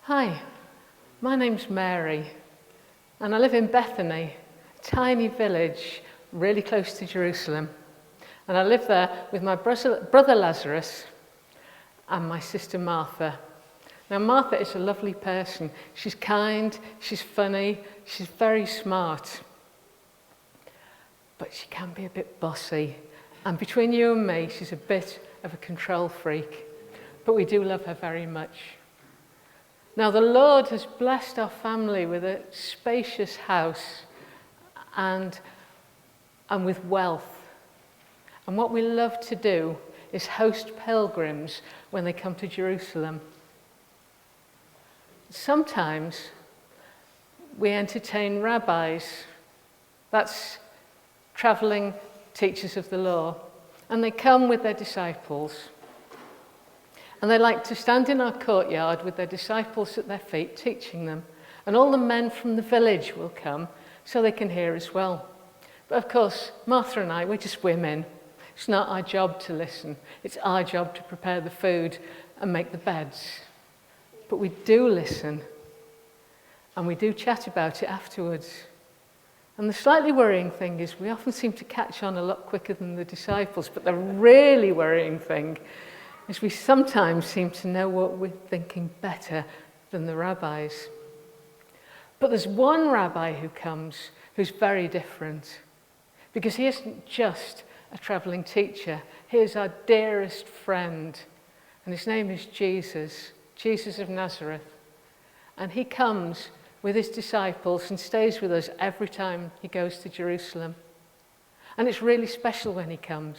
Hi, my name's Mary, and I live in Bethany, a tiny village really close to Jerusalem. And I live there with my brother Lazarus and my sister Martha. Now, Martha is a lovely person. She's kind, she's funny, she's very smart. But she can be a bit bossy. And between you and me, she's a bit of a control freak. But we do love her very much. Now, the Lord has blessed our family with a spacious house and with wealth. And what we love to do is host pilgrims when they come to Jerusalem. Sometimes we entertain rabbis, that's traveling teachers of the law, and they come with their disciples. And they like to stand in our courtyard with their disciples at their feet, teaching them. And all the men from the village will come so they can hear as well. But of course, Martha and I, we're just women. It's not our job to listen. It's our job to prepare the food and make the beds. But we do listen. And we do chat about it afterwards. And the slightly worrying thing is we often seem to catch on a lot quicker than the disciples. But the really worrying thing is we sometimes seem to know what we're thinking better than the rabbis. But there's one rabbi who comes who's very different, because he isn't just a traveling teacher. He is our dearest friend, and his name is Jesus, Jesus of Nazareth. And he comes with his disciples and stays with us every time he goes to Jerusalem. And it's really special when he comes.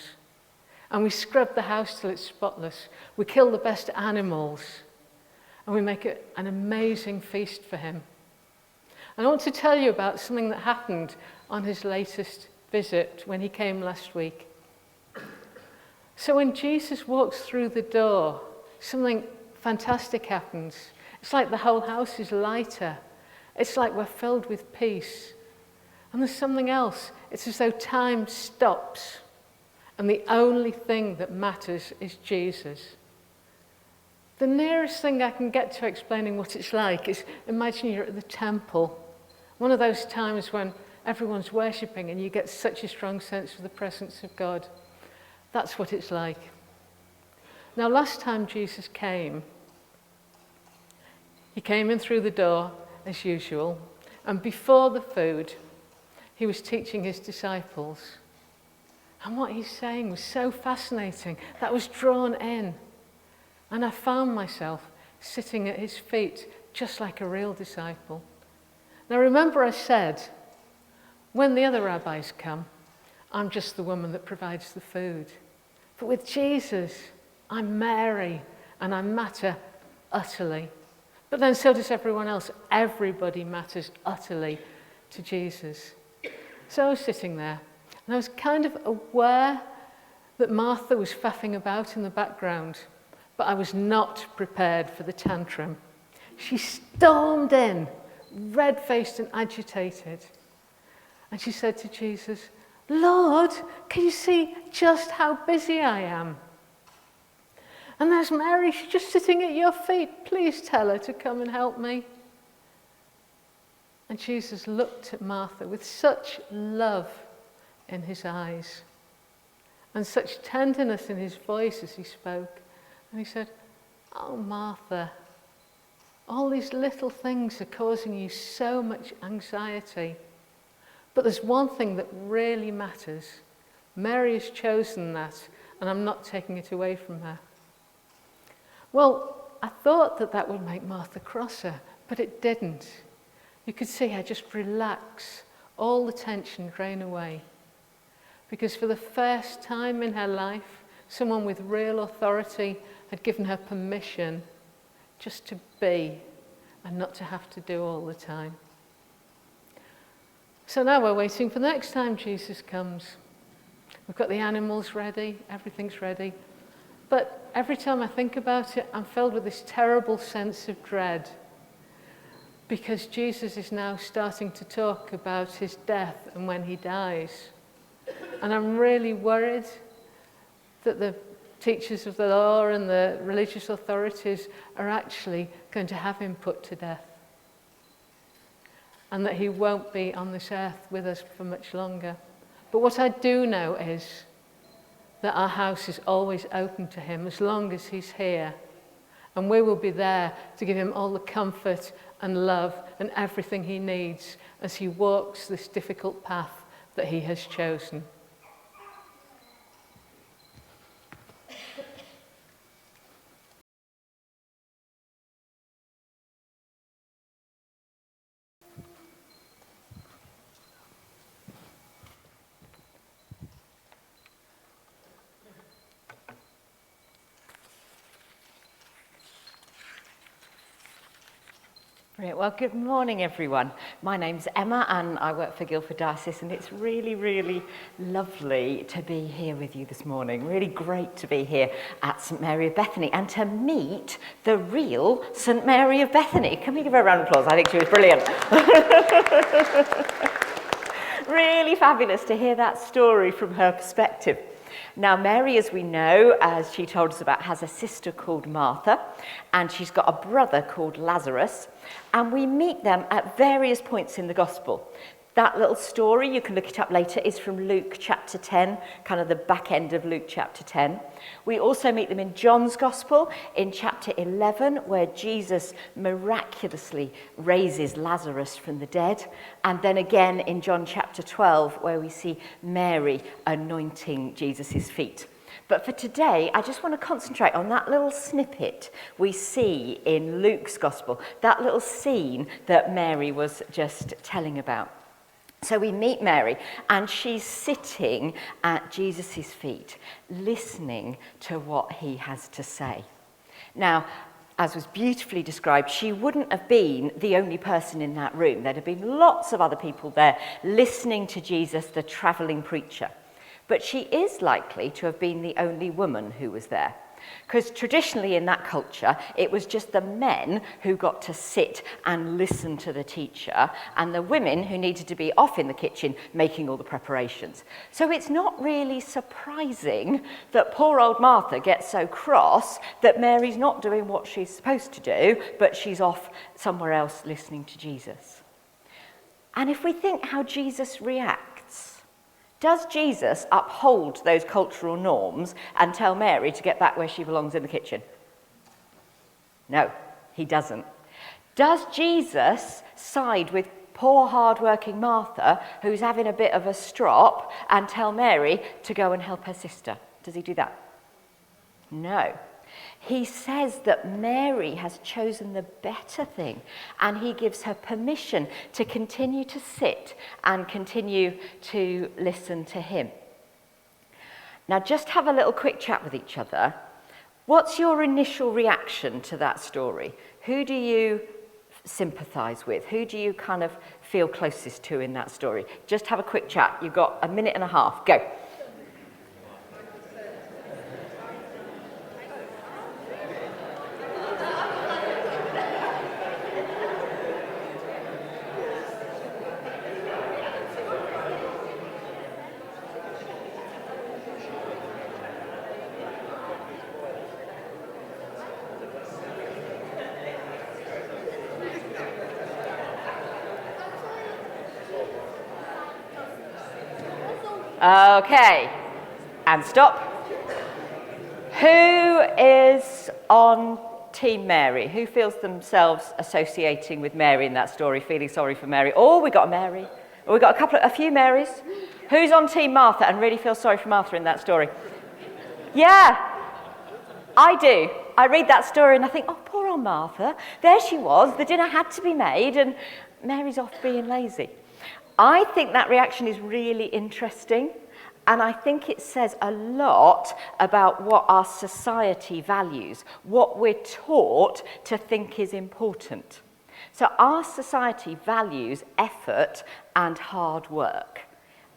And we scrub the house till it's spotless. We kill the best animals. And we make it an amazing feast for him. And I want to tell you about something that happened on his latest visit when he came last week. So when Jesus walks through the door, something fantastic happens. It's like the whole house is lighter. It's like we're filled with peace. And there's something else. It's as though time stops. And the only thing that matters is Jesus. The nearest thing I can get to explaining what it's like is imagine you're at the temple. One of those times when everyone's worshipping and you get such a strong sense of the presence of God. That's what it's like. Now, last time Jesus came, he came in through the door as usual. And before the food, he was teaching his disciples. And what he's saying was so fascinating. That was drawn in. And I found myself sitting at his feet just like a real disciple. Now remember I said, when the other rabbis come, I'm just the woman that provides the food. But with Jesus, I'm Mary and I matter utterly. But then so does everyone else. Everybody matters utterly to Jesus. So I was sitting there. And I was kind of aware that Martha was faffing about in the background, but I was not prepared for the tantrum. She stormed in, red-faced and agitated. And she said to Jesus, "Lord, can you see just how busy I am? And there's Mary, she's just sitting at your feet. Please tell her to come and help me." And Jesus looked at Martha with such love in his eyes and such tenderness in his voice as he spoke. And he said, "Oh, Martha, all these little things are causing you so much anxiety. But there's one thing that really matters. Mary has chosen that, and I'm not taking it away from her." Well, I thought that would make Martha crosser, but it didn't. You could see her just relax, all the tension drain away. Because for the first time in her life, someone with real authority had given her permission just to be and not to have to do all the time. So now we're waiting for the next time Jesus comes. We've got the animals ready, everything's ready. But every time I think about it, I'm filled with this terrible sense of dread. Because Jesus is now starting to talk about his death and when he dies. And I'm really worried that the teachers of the law and the religious authorities are actually going to have him put to death. And that he won't be on this earth with us for much longer. But what I do know is that our house is always open to him as long as he's here. And we will be there to give him all the comfort and love and everything he needs as he walks this difficult path that he has chosen. Brilliant. Well, good morning, everyone. My name's Emma, and I work for Guildford Diocese, and it's really, really lovely to be here with you this morning. Really great to be here at St Mary of Bethany and to meet the real St Mary of Bethany. Can we give her a round of applause? I think she was brilliant. Really fabulous to hear that story from her perspective. Now, Mary, as we know, as she told us about, has a sister called Martha, and she's got a brother called Lazarus, and we meet them at various points in the Gospel. That little story, you can look it up later, is from Luke chapter 10, kind of the back end of Luke chapter 10. We also meet them in John's Gospel in chapter 11, where Jesus miraculously raises Lazarus from the dead. And then again in John chapter 12, where we see Mary anointing Jesus' feet. But for today, I just want to concentrate on that little snippet we see in Luke's Gospel, that little scene that Mary was just telling about. So we meet Mary, and she's sitting at Jesus' feet, listening to what he has to say. Now, as was beautifully described, she wouldn't have been the only person in that room. There'd have been lots of other people there listening to Jesus, the travelling preacher. But she is likely to have been the only woman who was there. Because traditionally in that culture, it was just the men who got to sit and listen to the teacher, and the women who needed to be off in the kitchen making all the preparations. So it's not really surprising that poor old Martha gets so cross that Mary's not doing what she's supposed to do, but she's off somewhere else listening to Jesus. And if we think how Jesus reacts, does Jesus uphold those cultural norms and tell Mary to get back where she belongs in the kitchen? No, he doesn't. Does Jesus side with poor hard-working Martha, who's having a bit of a strop, and tell Mary to go and help her sister? Does he do that? No. He says that Mary has chosen the better thing, and he gives her permission to continue to sit and continue to listen to him. Now, just have a little quick chat with each other. What's your initial reaction to that story? Who do you sympathise with? Who do you kind of feel closest to in that story? Just have a quick chat. You've got a minute and a half. Go. Okay, and stop. Who is on Team Mary? Who feels themselves associating with Mary in that story, feeling sorry for Mary? Oh, we got a Mary. Oh, we got a few Marys. Who's on Team Martha and really feels sorry for Martha in that story? Yeah, I do. I read that story and I think, oh, poor old Martha. There she was. The dinner had to be made and Mary's off being lazy. I think that reaction is really interesting, and I think it says a lot about what our society values, what we're taught to think is important. So our society values effort and hard work,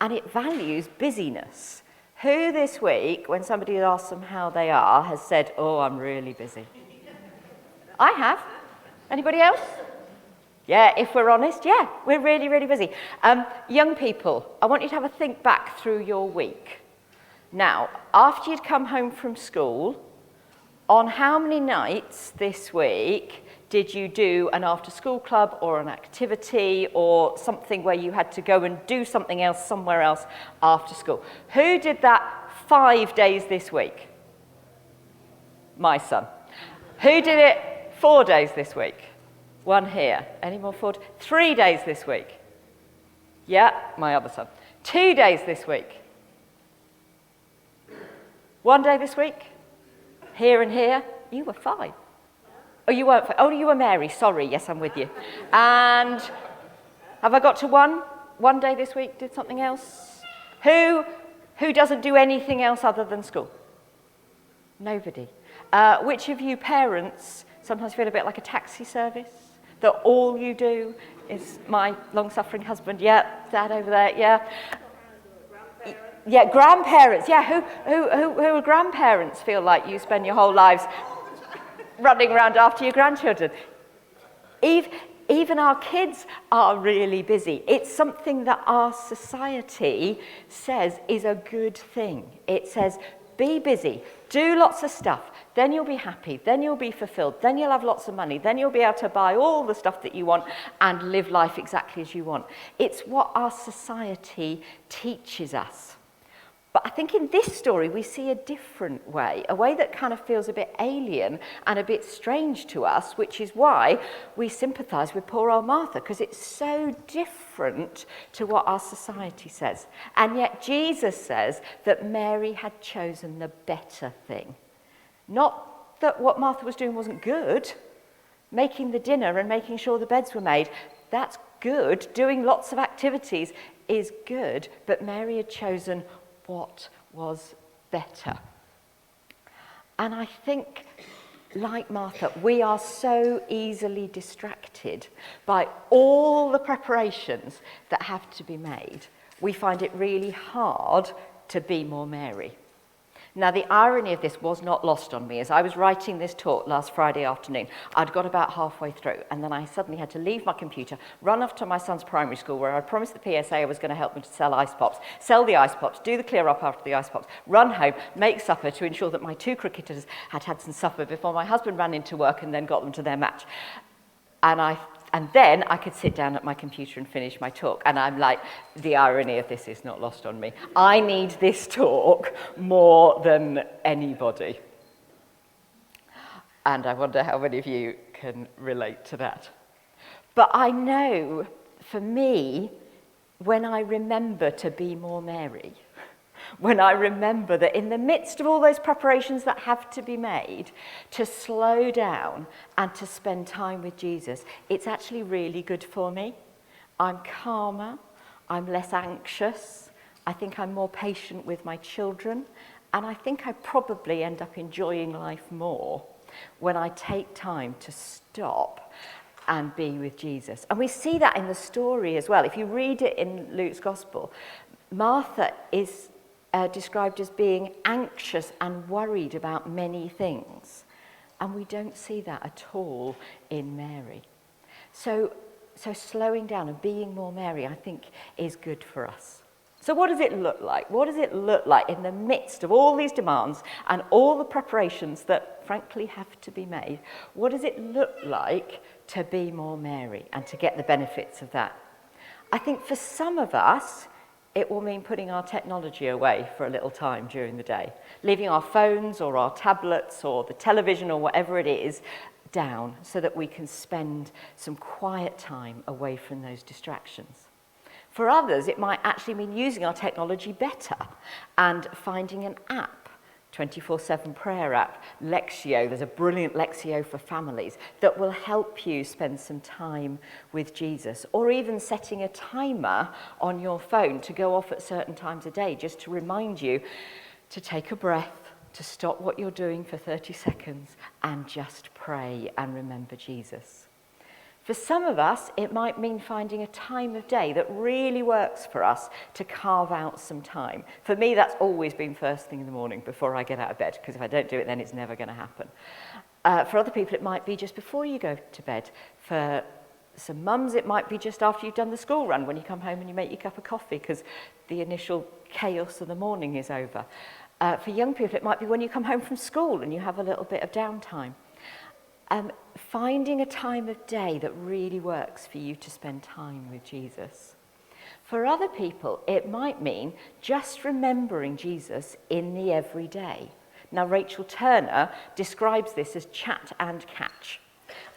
and it values busyness. Who this week, when somebody asks them how they are, has said, oh, I'm really busy? I have. Anybody else? Yeah, if we're honest, yeah, we're really, really busy. Young people, I want you to have a think back through your week. Now, after you'd come home from school, on how many nights this week did you do an after-school club or an activity or something where you had to go and do something else somewhere else after school? Who did that 5 days this week? My son. Who did it 4 days this week? One here. Any more 4? 3 days this week? Yeah, my other son. 2 days this week? 1 day this week? Here and here? You were 5. Oh, you weren't 5. Oh, you were Mary. Sorry. Yes, I'm with you. And have I got to 1? 1 day this week did something else? Who doesn't do anything else other than school? Nobody. Which of you parents sometimes feel a bit like a taxi service? That all you do is my long-suffering husband. Yeah, Dad over there. Yeah. Yeah, grandparents. Yeah, who are grandparents feel like you spend your whole lives running around after your grandchildren? Even our kids are really busy. It's something that our society says is a good thing. It says, be busy, do lots of stuff, then you'll be happy, then you'll be fulfilled, then you'll have lots of money, then you'll be able to buy all the stuff that you want and live life exactly as you want. It's what our society teaches us. But I think in this story we see a different way, a way that kind of feels a bit alien and a bit strange to us, which is why we sympathise with poor old Martha, because it's so different to what our society says. And yet Jesus says that Mary had chosen the better thing. Not that what Martha was doing wasn't good. Making the dinner and making sure the beds were made, that's good. Doing lots of activities is good, but Mary had chosen what was better. And I think, like Martha, we are so easily distracted by all the preparations that have to be made. We find it really hard to be more Mary. Now, the irony of this was not lost on me. As I was writing this talk last Friday afternoon, I'd got about halfway through, and then I suddenly had to leave my computer, run off to my son's primary school, where I promised the PSA I was going to help them to sell ice pops, sell the ice pops, do the clear up after the ice pops, run home, make supper to ensure that my 2 cricketers had had some supper before my husband ran into work and then got them to their match. And then I could sit down at my computer and finish my talk. And I'm like, the irony of this is not lost on me. I need this talk more than anybody. And I wonder how many of you can relate to that. But I know, for me, when I remember to be more Mary, when I remember that in the midst of all those preparations that have to be made, to slow down and to spend time with Jesus, it's actually really good for me. I'm calmer, I'm less anxious, I think I'm more patient with my children, and I think I probably end up enjoying life more when I take time to stop and be with Jesus. And we see that in the story as well. If you read it in Luke's Gospel, Martha is described as being anxious and worried about many things. And we don't see that at all in Mary. So slowing down and being more Mary, I think, is good for us. So what does it look like? What does it look like in the midst of all these demands and all the preparations that, frankly, have to be made? What does it look like to be more Mary and to get the benefits of that? I think for some of us, it will mean putting our technology away for a little time during the day, leaving our phones or our tablets or the television or whatever it is down so that we can spend some quiet time away from those distractions. For others, it might actually mean using our technology better and finding an app, 24/7 prayer app, Lectio. There's a brilliant Lectio for families that will help you spend some time with Jesus, or even setting a timer on your phone to go off at certain times a day just to remind you to take a breath, to stop what you're doing for 30 seconds and just pray and remember Jesus. For some of us, it might mean finding a time of day that really works for us to carve out some time. For me, that's always been first thing in the morning before I get out of bed, because if I don't do it, then it's never going to happen. For other people, it might be just before you go to bed. For some mums, it might be just after you've done the school run, when you come home and you make your cup of coffee, because the initial chaos of the morning is over. For young people, it might be when you come home from school and you have a little bit of downtime. Finding a time of day that really works for you to spend time with Jesus. For other people, it might mean just remembering Jesus in the everyday. Now, Rachel Turner describes this as chat and catch.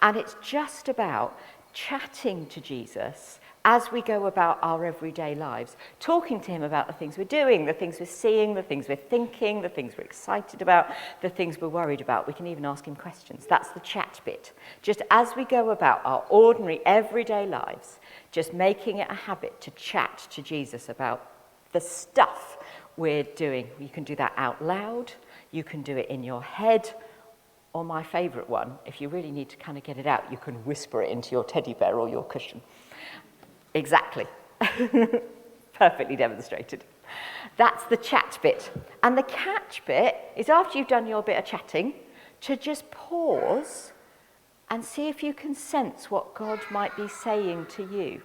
And it's just about chatting to Jesus as we go about our everyday lives, talking to him about the things we're doing, the things we're seeing, the things we're thinking, the things we're excited about, the things we're worried about. We can even ask him questions. That's the chat bit. Just as we go about our ordinary everyday lives, just making it a habit to chat to Jesus about the stuff we're doing. You can do that out loud. You can do it in your head. Or my favourite one, if you really need to kind of get it out, you can whisper it into your teddy bear or your cushion. Exactly. Perfectly demonstrated. That's the chat bit. And the catch bit is after you've done your bit of chatting, to just pause and see if you can sense what God might be saying to you.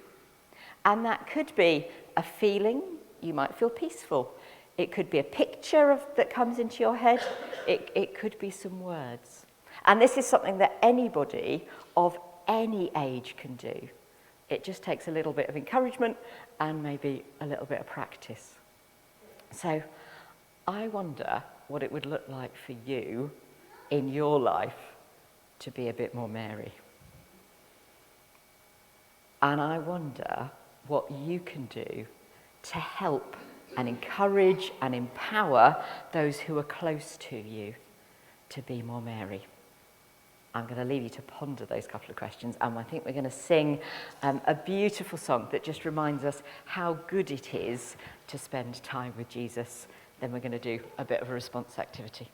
And that could be a feeling. You might feel peaceful. It could be a picture that comes into your head. It could be some words. And this is something that anybody of any age can do. It just takes a little bit of encouragement and maybe a little bit of practice. So I wonder what it would look like for you in your life to be a bit more Mary. And I wonder what you can do to help and encourage and empower those who are close to you to be more Mary. I'm going to leave you to ponder those couple of questions, and I think we're going to sing a beautiful song that just reminds us how good it is to spend time with Jesus. Then we're going to do a bit of a response activity.